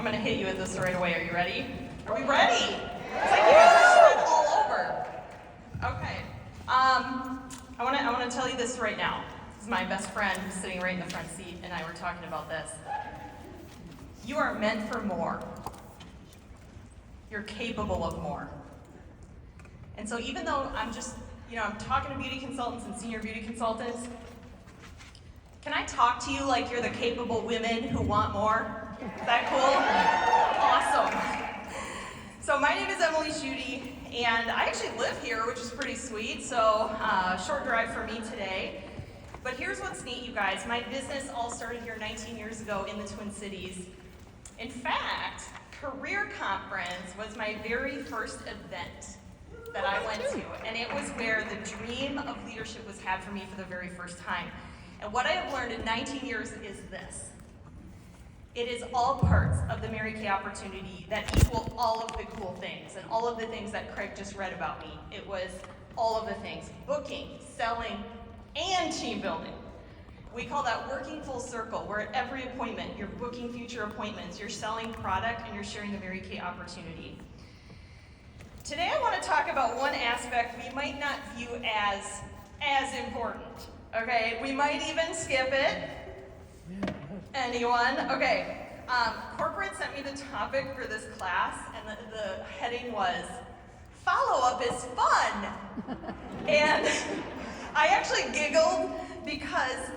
gonna hit you with this right away. Are you ready? Are we ready? It's like you guys are spread all over. Okay. I wanna tell you this right now. This is my best friend who's sitting right in the front seat, and I were talking about this. You are meant for more. You're capable of more. And so even though I'm talking to beauty consultants and senior beauty consultants, can I talk to you like you're the capable women who want more? Is that cool? Awesome. So my name is Emily Schutte, and I actually live here, which is pretty sweet, so short drive for me today. But here's what's neat, you guys. My business all started here 19 years ago in the Twin Cities. In fact, Career Conference was my very first event that I went to, and it was where the dream of leadership was had for me for the very first time. And what I have learned in 19 years is this. It is all parts of the Mary Kay opportunity that equal all of the cool things and all of the things that Craig just read about me. It was all of the things: booking, selling, and team building. We call that working full circle, where at every appointment, you're booking future appointments, you're selling product, and you're sharing the Mary Kay opportunity. Today I want to talk about one aspect we might not view as important, okay? We might even skip it. Anyone? Okay. Corporate sent me the topic for this class, and the heading was, follow-up is fun. And I actually giggled because,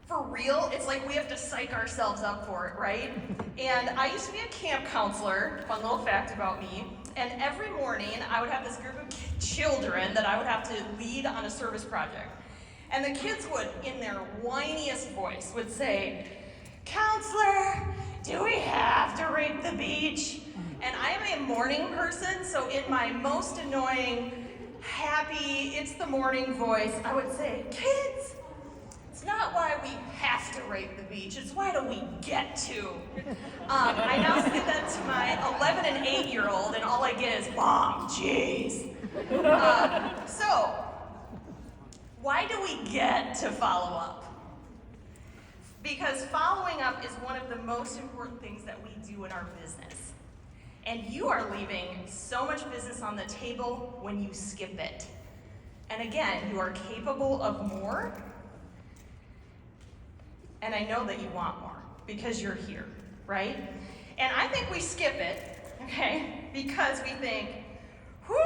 for real, it's like we have to psych ourselves up for it, right? And I used to be a camp counselor, fun little fact about me, and every morning I would have this group of children that I would have to lead on a service project. And the kids would, in their whiniest voice, would say, "Counselor, do we have to rape the beach?" And I am a morning person, so in my most annoying, happy, it's the morning voice, I would say, "Kids, it's not why we have to rape the beach, it's why do we get to." I now say that to my 11 and 8-year-old, and all I get is, "Mom, jeez." So, why do we get to follow up? Because following up is one of the most important things that we do in our business. And you are leaving so much business on the table when you skip it. And again, you are capable of more. And I know that you want more because you're here, right? And I think we skip it, okay, because we think, whoop,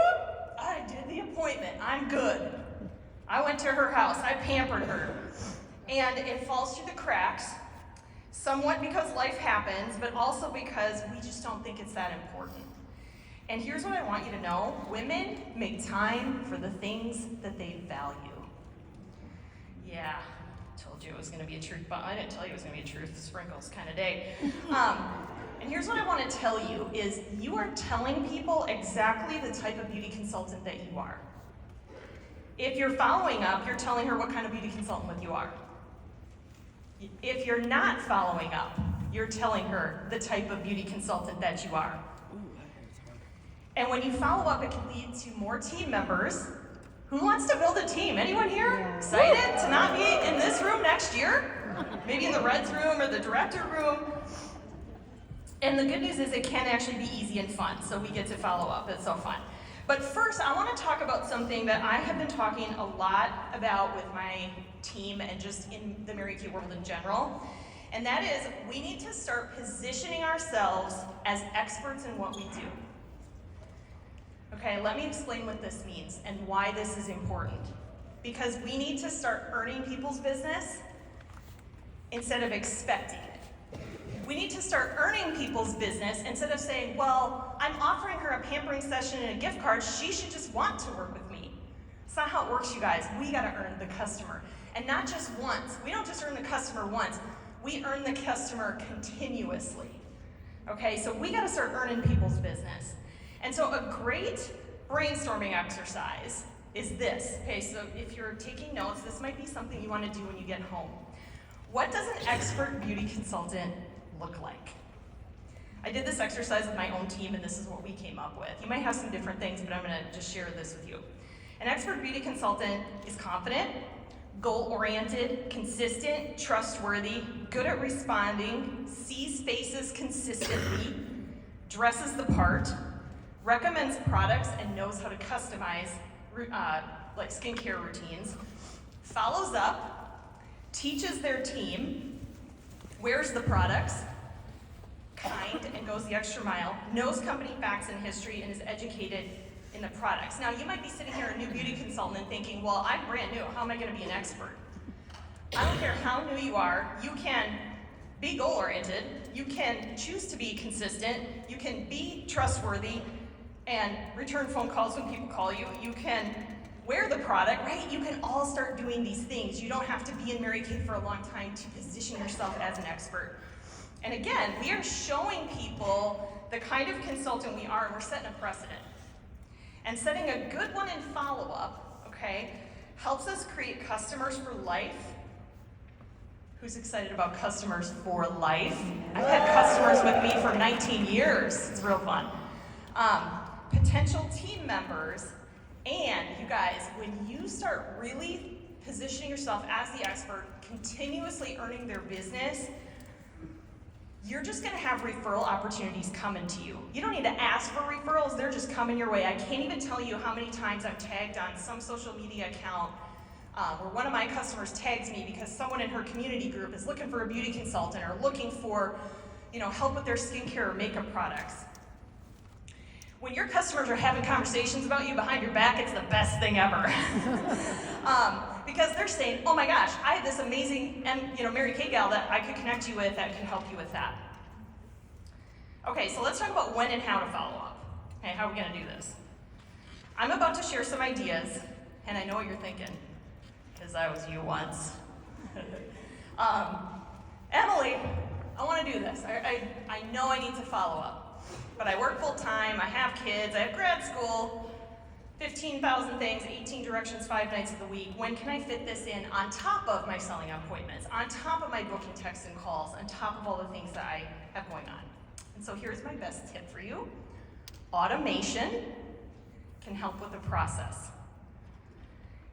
I did the appointment, I'm good. I went to her house, I pampered her. And it falls through the cracks, somewhat because life happens, but also because we just don't think it's that important. And here's what I want you to know. Women make time for the things that they value. Yeah, told you it was gonna be a truth, but I didn't tell you it was gonna be a truth sprinkles kind of day. And here's what I wanna tell you is you are telling people exactly the type of beauty consultant that you are. If you're following up, you're telling her what kind of beauty consultant you are. If you're not following up, you're telling her the type of beauty consultant that you are. And when you follow up, it can lead to more team members. Who wants to build a team? Anyone here excited to not be in this room next year? Maybe in the Reds room or the director room. And the good news is it can actually be easy and fun, so we get to follow up. It's so fun. But first, I want to talk about something that I have been talking a lot about with my team and just in the Mary Kay world in general. And that is, we need to start positioning ourselves as experts in what we do. Okay, let me explain what this means and why this is important. Because we need to start earning people's business instead of expecting it. We need to start earning people's business instead of saying, well, I'm offering her a pampering session and a gift card, she should just want to work with me. It's not how it works, you guys. We gotta earn the customer. And not just once. We don't just earn the customer once. We earn the customer continuously. Okay, so we gotta start earning people's business. And so a great brainstorming exercise is this. Okay, so if you're taking notes, this might be something you wanna do when you get home. What does an expert beauty consultant look like? I did this exercise with my own team, and this is what we came up with. You might have some different things, but I'm gonna just share this with you. An expert beauty consultant is confident, goal-oriented, consistent, trustworthy, good at responding, sees faces consistently, dresses the part, recommends products and knows how to customize like skincare routines, follows up, teaches their team, wears the products, kind and goes the extra mile, knows company facts and history, and is educated in the products. Now, you might be sitting here, a new beauty consultant, and thinking, well, I'm brand new. How am I going to be an expert? I don't care how new you are. You can be goal-oriented. You can choose to be consistent. You can be trustworthy and return phone calls when people call you. You can wear the product, right? You can all start doing these things. You don't have to be in Mary Kay for a long time to position yourself as an expert. And again, we are showing people the kind of consultant we are, and we're setting a precedent. And setting a good one in follow-up, okay, helps us create customers for life. Who's excited about customers for life? I've had customers with me for 19 years. It's real fun. Potential team members, and you guys, when you start really positioning yourself as the expert, continuously earning their business, you're just going to have referral opportunities coming to you. You don't need to ask for referrals, they're just coming your way. I can't even tell you how many times I'm tagged on some social media account where one of my customers tags me because someone in her community group is looking for a beauty consultant or looking for, help with their skincare or makeup products. When your customers are having conversations about you behind your back, it's the best thing ever. Because they're saying, oh my gosh, I have this amazing Mary Kay gal that I could connect you with that can help you with that. Okay, so let's talk about when and how to follow up. Okay, how are we gonna do this? I'm about to share some ideas, and I know what you're thinking, because I was you once. Emily, I wanna do this. I know I need to follow up, but I work full time, I have kids, I have grad school, 15,000 things, 18 directions, 5 nights of the week. When can I fit this in on top of my selling appointments, on top of my booking texts and calls, on top of all the things that I have going on? And so here's my best tip for you. Automation can help with the process.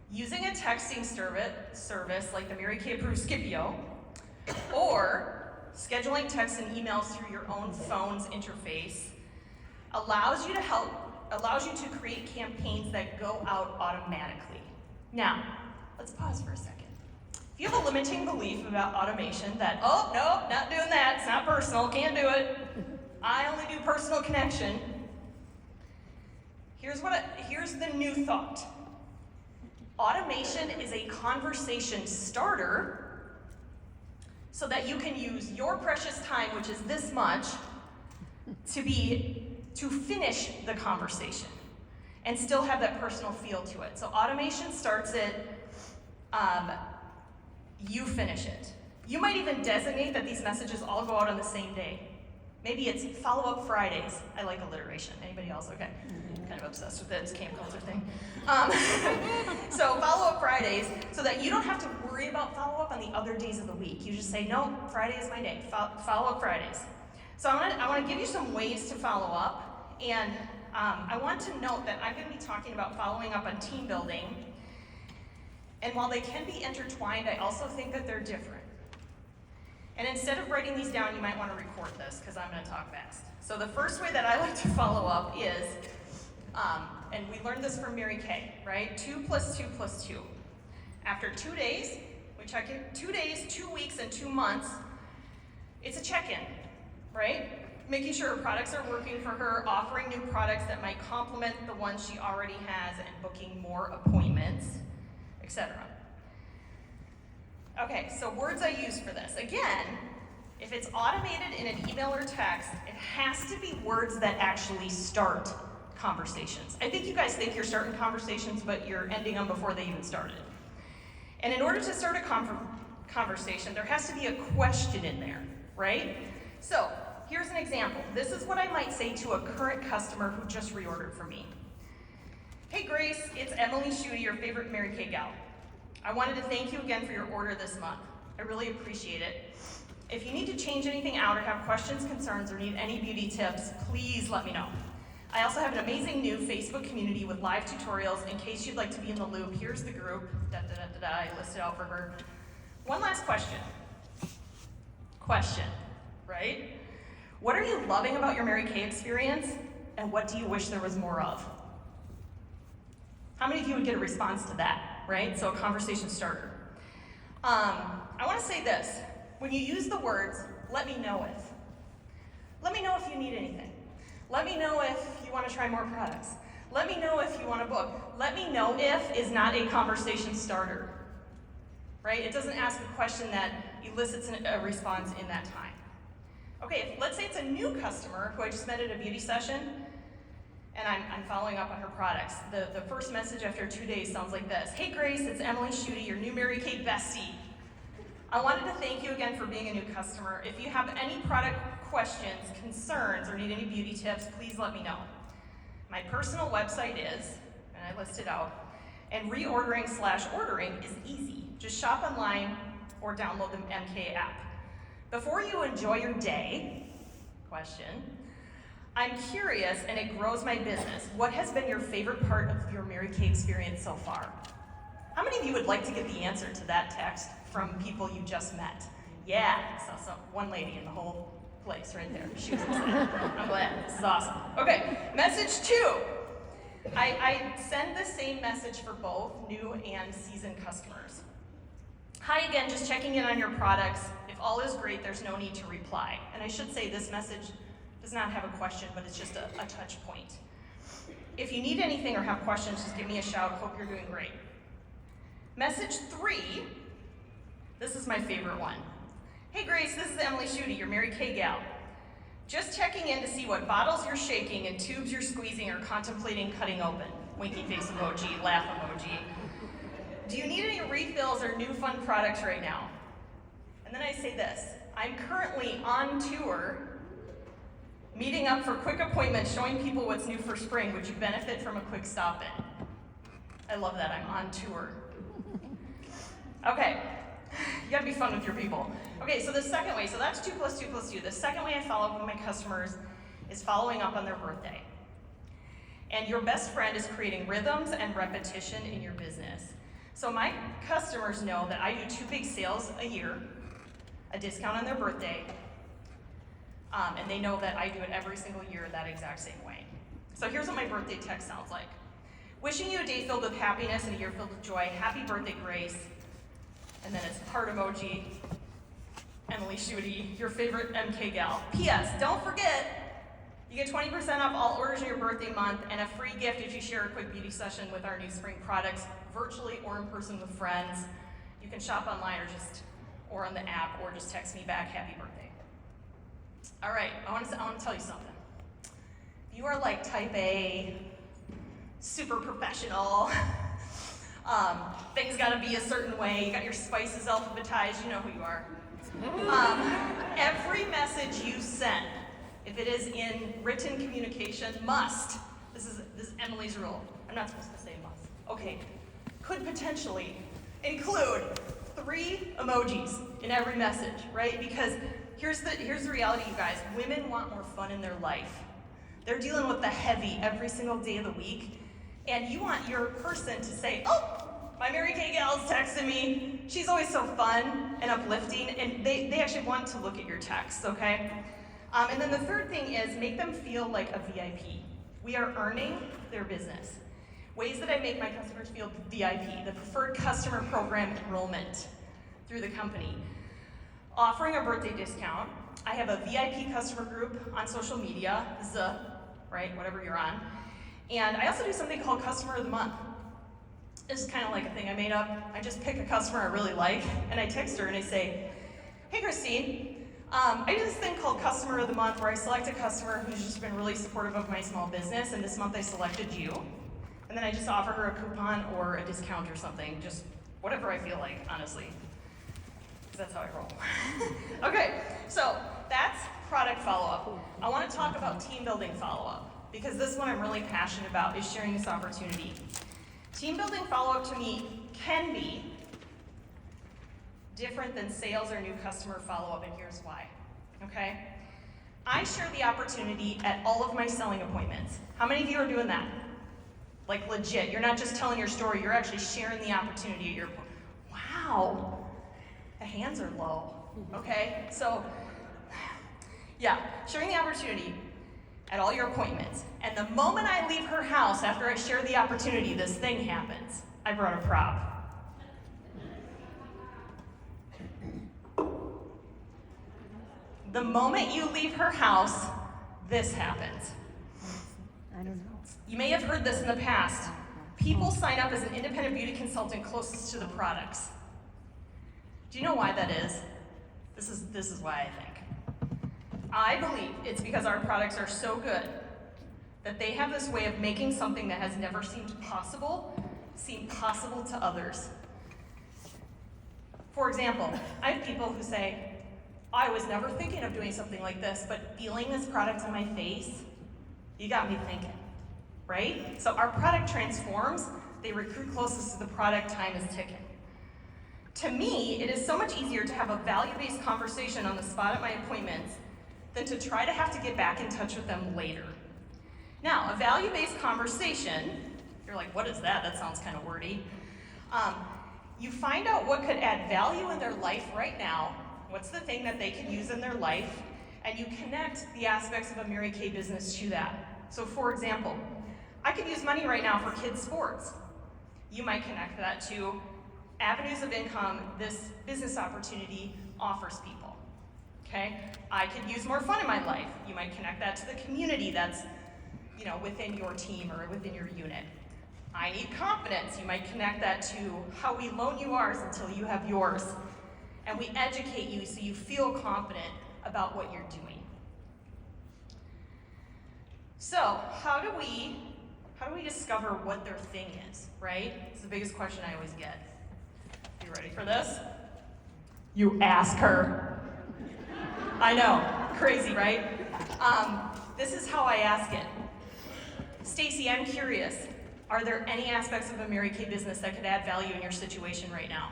Using a texting service like the Mary Kay approved Scipio, or scheduling texts and emails through your own phone's interface allows you to create campaigns that go out automatically. Now, let's pause for a second. If you have a limiting belief about automation that, oh, no, not doing that, it's not personal, can't do it, I only do personal connection, here's the new thought. Automation is a conversation starter so that you can use your precious time, which is this much, to finish the conversation and still have that personal feel to it. So automation starts it, you finish it. You might even designate that these messages all go out on the same day. Maybe it's follow-up Fridays. I like alliteration. Anybody else? Okay. Kind of obsessed with it. It's a camp culture thing. So follow-up Fridays so that you don't have to worry about follow-up on the other days of the week. You just say, no, Friday is my day. Follow-up Fridays. So I want to give you some ways to follow up, and I want to note that I'm going to be talking about following up on team building, and while they can be intertwined, I also think that they're different. And instead of writing these down, you might want to record this, because I'm going to talk fast. So the first way that I like to follow up is, and we learned this from Mary Kay, right? 2 + 2 + 2. After 2 days, we check in 2 days, 2 weeks, and 2 months, it's a check-in. Right? Making sure her products are working for her, offering new products that might complement the ones she already has, and booking more appointments, etc. Okay, so words I use for this. Again, if it's automated in an email or text, it has to be words that actually start conversations. I think you guys think you're starting conversations, but you're ending them before they even started. And in order to start a conversation, there has to be a question in there, right? So, here's an example. This is what I might say to a current customer who just reordered from me. Hey Grace, it's Emily Schutte, your favorite Mary Kay gal. I wanted to thank you again for your order this month. I really appreciate it. If you need to change anything out or have questions, concerns, or need any beauty tips, please let me know. I also have an amazing new Facebook community with live tutorials in case you'd like to be in the loop. Here's the group. I list it out for her. One last question, right? What are you loving about your Mary Kay experience, and what do you wish there was more of? How many of you would get a response to that, right? So a conversation starter. I want to say this. When you use the words, let me know if. Let me know if you need anything. Let me know if you want to try more products. Let me know if you want to book. Let me know if is not a conversation starter, right? It doesn't ask a question that elicits a response in that time. Okay, let's say it's a new customer who I just met at a beauty session, and I'm following up on her products. The first message after 2 days sounds like this. Hey Grace, it's Emily Schutte, your new Mary Kay bestie. I wanted to thank you again for being a new customer. If you have any product questions, concerns, or need any beauty tips, please let me know. My personal website is, and I list it out, and reordering/ordering is easy. Just shop online or download the MK app. Before you enjoy your day, I'm curious, and it grows my business. What has been your favorite part of your Mary Kay experience so far? How many of you would like to get the answer to that text from people you just met? Yeah, I saw one lady in the whole place right there. She was excited. I'm glad. This is awesome. Okay, message 2. I send the same message for both new and seasoned customers. Hi again, just checking in on your products. If all is great, there's no need to reply. And I should say this message does not have a question, but it's just a touch point. If you need anything or have questions, just give me a shout. Hope you're doing great. Message 3, this is my favorite one. Hey Grace, this is Emily Schutte, your Mary Kay gal. Just checking in to see what bottles you're shaking and tubes you're squeezing or contemplating cutting open. Winky face emoji, laugh emoji. Do you need any refills or new fun products right now? And then I say this, I'm currently on tour, meeting up for quick appointments, showing people what's new for spring. Would you benefit from a quick stop in? I love that, I'm on tour. Okay, you gotta be fun with your people. Okay, so the second way, so that's 2 + 2 + 2. The second way I follow up with my customers is following up on their birthday. And your best friend is creating rhythms and repetition in your business. So my customers know that I do 2 big sales a year, a discount on their birthday, and they know that I do it every single year that exact same way. So here's what my birthday text sounds like. Wishing you a day filled with happiness and a year filled with joy. Happy birthday, Grace. And then it's heart emoji, Emily Schutte, your favorite MK gal. P.S. Don't forget, you get 20% off all orders in your birthday month and a free gift if you share a quick beauty session with our new spring products, virtually or in person with friends. You can shop online or on the app, or just text me back, happy birthday. All right, I want to tell you something. You are like type A, super professional, things gotta be a certain way, you got your spices alphabetized, you know who you are. Every message you send, if it is in written communication, must, this is Emily's rule, I'm not supposed to say must, okay, could potentially include 3 emojis in every message, right? Because here's the reality, you guys, women want more fun in their life. They're dealing with the heavy every single day of the week, and you want your person to say, oh, my Mary Kay gal's texting me. She's always so fun and uplifting, and they actually want to look at your texts, okay? And then the third thing is make them feel like a VIP. We are earning their business. Ways that I make my customers feel VIP, the preferred customer program enrollment through the company. Offering a birthday discount. I have a VIP customer group on social media, right, whatever you're on. And I also do something called Customer of the Month. This is kind of like a thing I made up. I just pick a customer I really like, and I text her and I say, hey Christine, I do this thing called Customer of the Month where I select a customer who's just been really supportive of my small business, and this month I selected you. And then I just offer her a coupon or a discount or something, just whatever I feel like, honestly. Because that's how I roll. Okay, so that's product follow-up. I want to talk about team building follow-up, because this one I'm really passionate about, is sharing this opportunity. Team building follow-up to me can be different than sales or new customer follow-up, and here's why, okay? I share the opportunity at all of my selling appointments. How many of you are doing that? Like legit, you're not just telling your story, you're actually sharing the opportunity at your Ow, the hands are low, okay? So, yeah, sharing the opportunity at all your appointments. And the moment I leave her house after I share the opportunity, this thing happens. I brought a prop. The moment you leave her house, this happens. I don't know. You may have heard this in the past. People sign up as an independent beauty consultant closest to the products. Do you know why that is? This is why I think. I believe it's because our products are so good that they have this way of making something that has never seemed possible seem possible to others. For example, I have people who say, I was never thinking of doing something like this, but feeling this product on my face, you got me thinking, right? So our product transforms, they recruit closest to the product, time is ticking. To me, it is so much easier to have a value-based conversation on the spot at my appointments than to try to have to get back in touch with them later. Now, a value-based conversation, you're like, what is that? That sounds kind of wordy. You find out what could add value in their life right now, what's the thing that they can use in their life, and you connect the aspects of a Mary Kay business to that. So for example, I could use money right now for kids' sports. You might connect that to avenues of income this business opportunity offers people, okay? I could use more fun in my life. You might connect that to the community that's, within your team or within your unit. I need confidence. You might connect that to how we loan you ours until you have yours. And we educate you so you feel confident about what you're doing. So, how do we discover what their thing is, right? It's the biggest question I always get. You ready for this? You ask her. I know, crazy, right? This is how I ask it. Stacy, I'm curious. Are there any aspects of a Mary Kay business that could add value in your situation right now?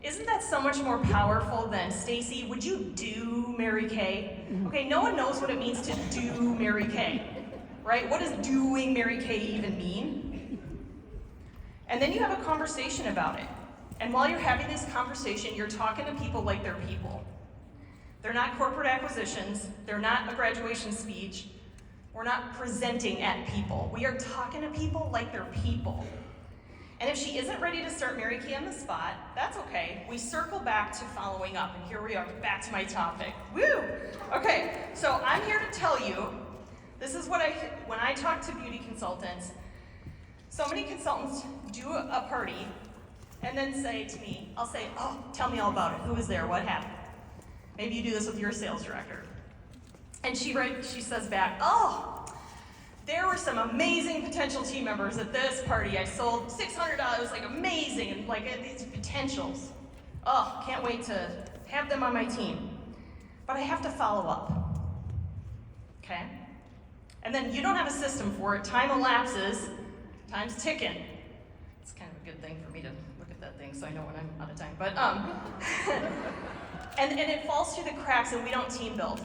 Isn't that so much more powerful than, Stacy, would you do Mary Kay? Okay, no one knows what it means to do Mary Kay, right? What does doing Mary Kay even mean? And then you have a conversation about it. And while you're having this conversation, you're talking to people like they're people. They're not corporate acquisitions. They're not a graduation speech. We're not presenting at people. We are talking to people like they're people. And if she isn't ready to start Mary Kay on the spot, that's okay. We circle back to following up, and here we are, back to my topic. Woo! Okay, so I'm here to tell you, this is what when I talk to beauty consultants, so many consultants do a party and then say to me, I'll say, oh, tell me all about it. Who was there? What happened? Maybe you do this with your sales director. And she says back, oh, there were some amazing potential team members at this party. I sold $600. It was like amazing, and like these potentials. Oh, can't wait to have them on my team. But I have to follow up. Okay? And then you don't have a system for it. Time elapses. Time's ticking. It's kind of a good thing for me to look at that thing so I know when I'm out of time. But and it falls through the cracks and we don't team build.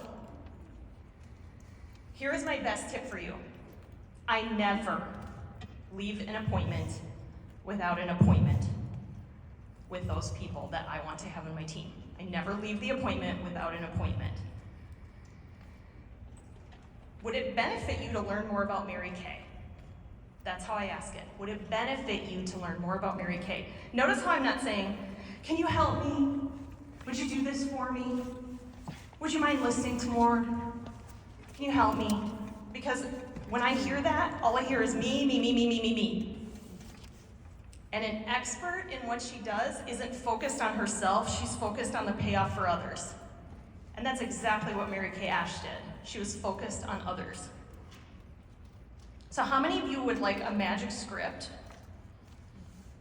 Here is my best tip for you. I never leave an appointment without an appointment with those people that I want to have on my team. I never leave the appointment without an appointment. Would it benefit you to learn more about Mary Kay? That's how I ask it. Would it benefit you to learn more about Mary Kay? Notice how I'm not saying, can you help me? Would you do this for me? Would you mind listening to more? Can you help me? Because when I hear that, all I hear is me, me, me, me, me, me, me. And an expert in what she does isn't focused on herself, she's focused on the payoff for others. And that's exactly what Mary Kay Ash did. She was focused on others. So how many of you would like a magic script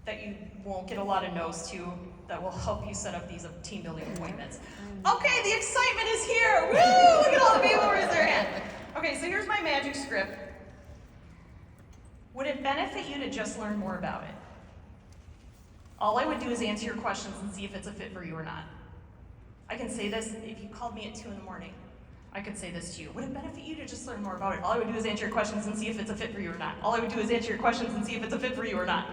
that you won't get a lot of no's to that will help you set up these team building appointments? Okay, the excitement is here. Woo! Look at all the people raise their hand. Okay, so here's my magic script. Would it benefit you to just learn more about it? All I would do is answer your questions and see if it's a fit for you or not. I can say this if you called me at 2 in the morning. I could say this to you. Would it benefit you to just learn more about it? All I would do is answer your questions and see if it's a fit for you or not. All I would do is answer your questions and see if it's a fit for you or not.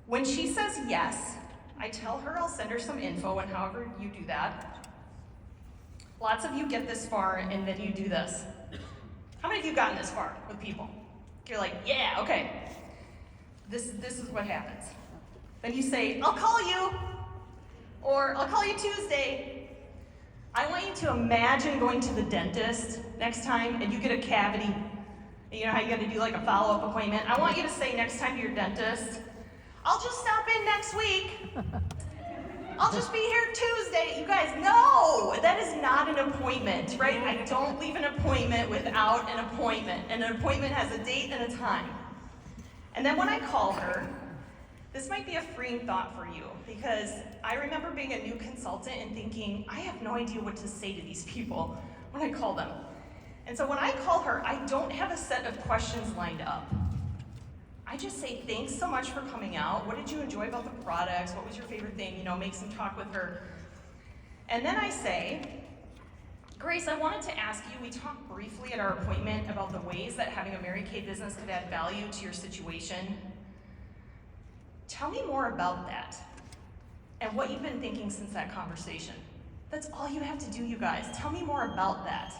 When she says yes, I tell her I'll send her some info, and however you do that. Lots of you get this far, and then you do this. How many of you gotten this far with people? You're like, yeah, okay. This is what happens. Then you say, I'll call you, or I'll call you Tuesday. I want you to imagine going to the dentist next time and you get a cavity. You know how you got to do like a follow-up appointment? I want you to say next time to your dentist, I'll just stop in next week. I'll just be here Tuesday. You guys, no, that is not an appointment, right? I don't leave an appointment without an appointment. And an appointment has a date and a time. And then when I call her, this might be a freeing thought for you, because I remember being a new consultant and thinking, I have no idea what to say to these people when I call them. And so when I call her, I don't have a set of questions lined up. I just say, thanks so much for coming out. What did you enjoy about the products? What was your favorite thing? You know, make some talk with her. And then I say, Grace, I wanted to ask you, we talked briefly at our appointment about the ways that having a Mary Kay business could add value to your situation. Tell me more about that and what you've been thinking since that conversation. That's all you have to do, you guys. Tell me more about that.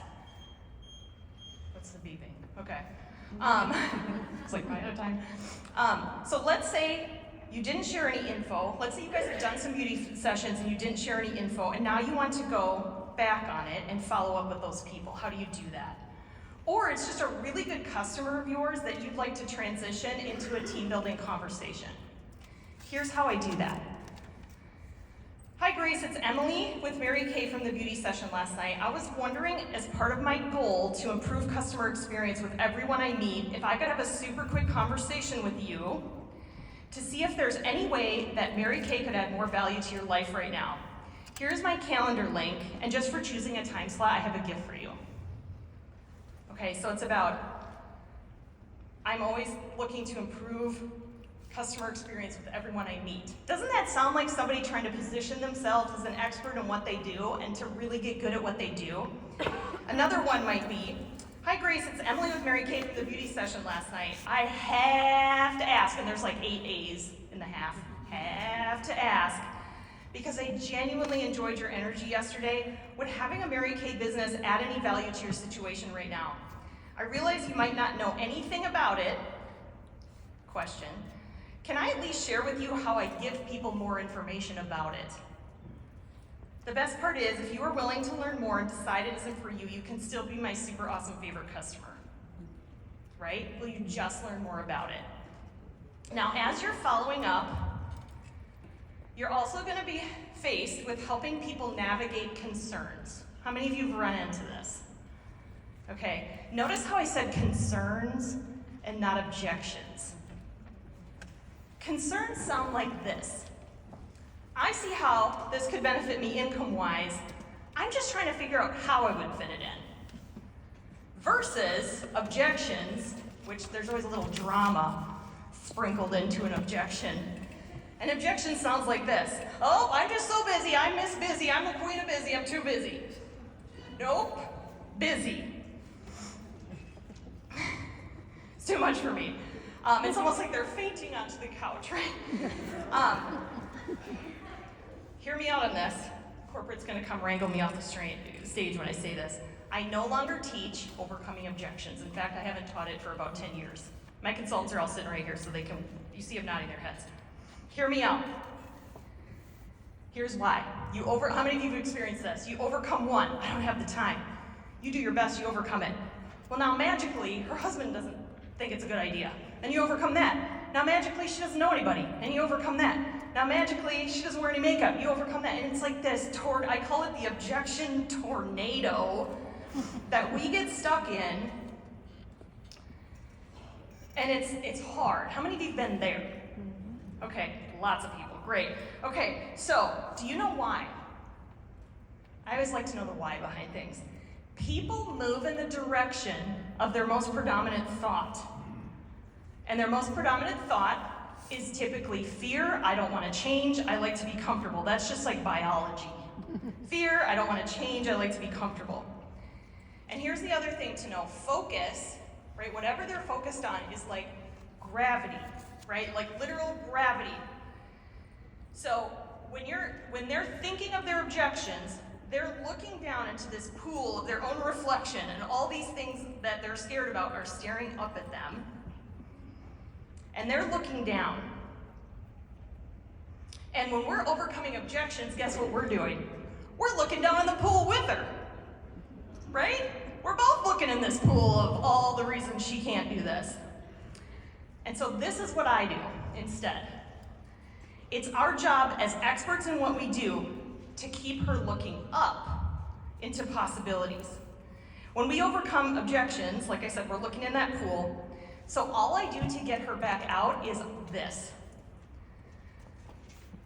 What's the beeping? Okay. It's like right out of time. So let's say you didn't share any info. Let's say you guys have done some beauty sessions and you didn't share any info, and now you want to go back on it and follow up with those people. How do you do that? Or it's just a really good customer of yours that you'd like to transition into a team building conversation. Here's how I do that. Hi Grace, it's Emily with Mary Kay from the beauty session last night. I was wondering, as part of my goal to improve customer experience with everyone I meet, if I could have a super quick conversation with you to see if there's any way that Mary Kay could add more value to your life right now. Here's my calendar link, and just for choosing a time slot, I have a gift for you. Okay, so it's about, I'm always looking to improve customer experience with everyone I meet. Doesn't that sound like somebody trying to position themselves as an expert in what they do and to really get good at what they do? Another one might be, hi Grace, it's Emily with Mary Kay from the beauty session last night. I have to ask, and there's like 8 A's in the have to ask, because I genuinely enjoyed your energy yesterday. Would having a Mary Kay business add any value to your situation right now? I realize you might not know anything about it. Question. Can I at least share with you how I give people more information about it? The best part is, if you are willing to learn more and decide it isn't for you, you can still be my super awesome favorite customer. Right? Will you just learn more about it? Now, as you're following up, you're also going to be faced with helping people navigate concerns. How many of you have run into this? Okay, notice how I said concerns and not objections. Concerns sound like this. I see how this could benefit me income-wise. I'm just trying to figure out how I would fit it in. Versus objections, which there's always a little drama sprinkled into an objection. An objection sounds like this. Oh, I'm just so busy. I'm Miss Busy. I'm the queen of busy. I'm too busy. Nope. Busy. It's too much for me. It's almost like they're fainting onto the couch, right? Hear me out on this. Corporate's going to come wrangle me off the stage when I say this. I no longer teach overcoming objections. In fact, I haven't taught it for about 10 years. My consultants are all sitting right here, so they can, you see them nodding their heads. Hear me out. Here's why. How many of you have experienced this? You overcome one. I don't have the time. You do your best, you overcome it. Well, now magically, her husband doesn't think it's a good idea. And you overcome that. Now magically, she doesn't know anybody. And you overcome that. Now magically, she doesn't wear any makeup. You overcome that. And it's like this, I call it the objection tornado that we get stuck in. And it's hard. How many of you have been there? Okay, lots of people. Great. Okay, so do you know why? I always like to know the why behind things. People move in the direction of their most predominant thought. And their most predominant thought is typically fear. I don't want to change. I like to be comfortable. That's just like biology. Fear. I don't want to change. I like to be comfortable. And here's the other thing to know. Focus, right? Whatever they're focused on is like gravity, right? Like literal gravity. So when they're thinking of their objections, they're looking down into this pool of their own reflection, and all these things that they're scared about are staring up at them. And they're looking down. And when we're overcoming objections, guess what we're doing? We're looking down in the pool with her. Right? We're both looking in this pool of all the reasons she can't do this. And so this is what I do instead. It's our job as experts in what we do to keep her looking up into possibilities. When we overcome objections, like I said, we're looking in that pool. So all I do to get her back out is this.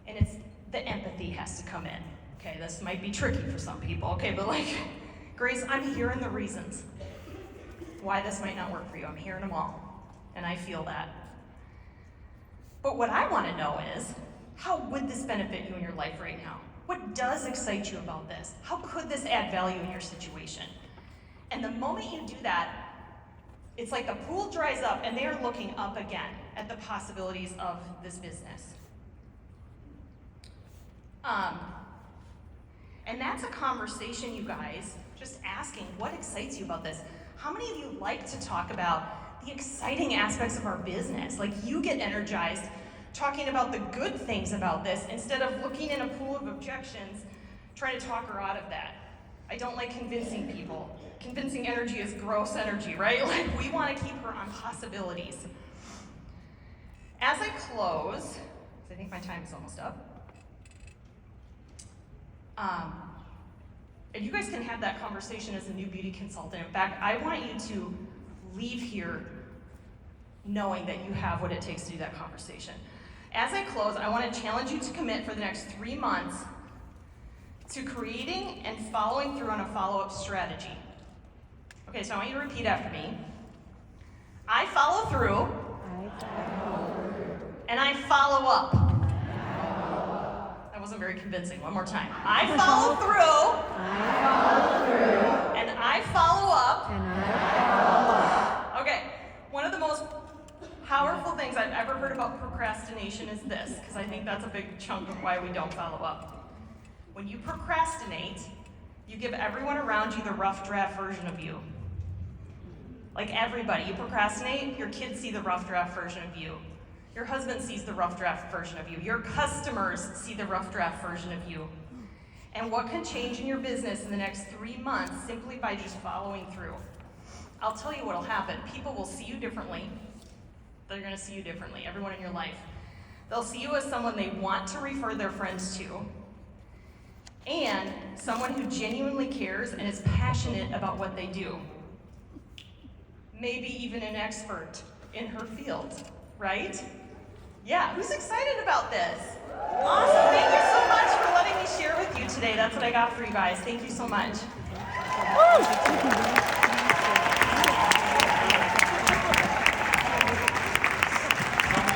And it's the empathy has to come in. Okay, this might be tricky for some people. Okay, but like, Grace, I'm hearing the reasons why this might not work for you. I'm hearing them all. And I feel that. But what I want to know is, how would this benefit you in your life right now? What does excite you about this? How could this add value in your situation? And the moment you do that, it's like the pool dries up and they are looking up again at the possibilities of this business. And that's a conversation, you guys, just asking, what excites you about this? How many of you like to talk about the exciting aspects of our business? Like, you get energized talking about the good things about this instead of looking in a pool of objections, trying to talk her out of that. I don't like convincing people. Convincing energy is gross energy, right? Like, we want to keep her on possibilities. As I close, I think my time is almost up. And you guys can have that conversation as a new beauty consultant. In fact, I want you to leave here knowing that you have what it takes to do that conversation. As I close, I want to challenge you to commit for the next 3 months to creating and following through on a follow-up strategy. Okay, so I want you to repeat after me. I follow through. And I follow up. That wasn't very convincing. One more time. I follow through. And I follow up. Okay, one of the most powerful things I've ever heard about procrastination is this, because I think that's a big chunk of why we don't follow up. When you procrastinate, you give everyone around you the rough draft version of you. Like everybody, you procrastinate, your kids see the rough draft version of you. Your husband sees the rough draft version of you. Your customers see the rough draft version of you. And what can change in your business in the next 3 months simply by just following through? I'll tell you what will happen. People will see you differently. They're going to see you differently, everyone in your life. They'll see you as someone they want to refer their friends to, and someone who genuinely cares and is passionate about what they do. Maybe even an expert in her field, right? Yeah, who's excited about this? Awesome, thank you so much for letting me share with you today. That's what I got for you guys. Thank you so much. Woo!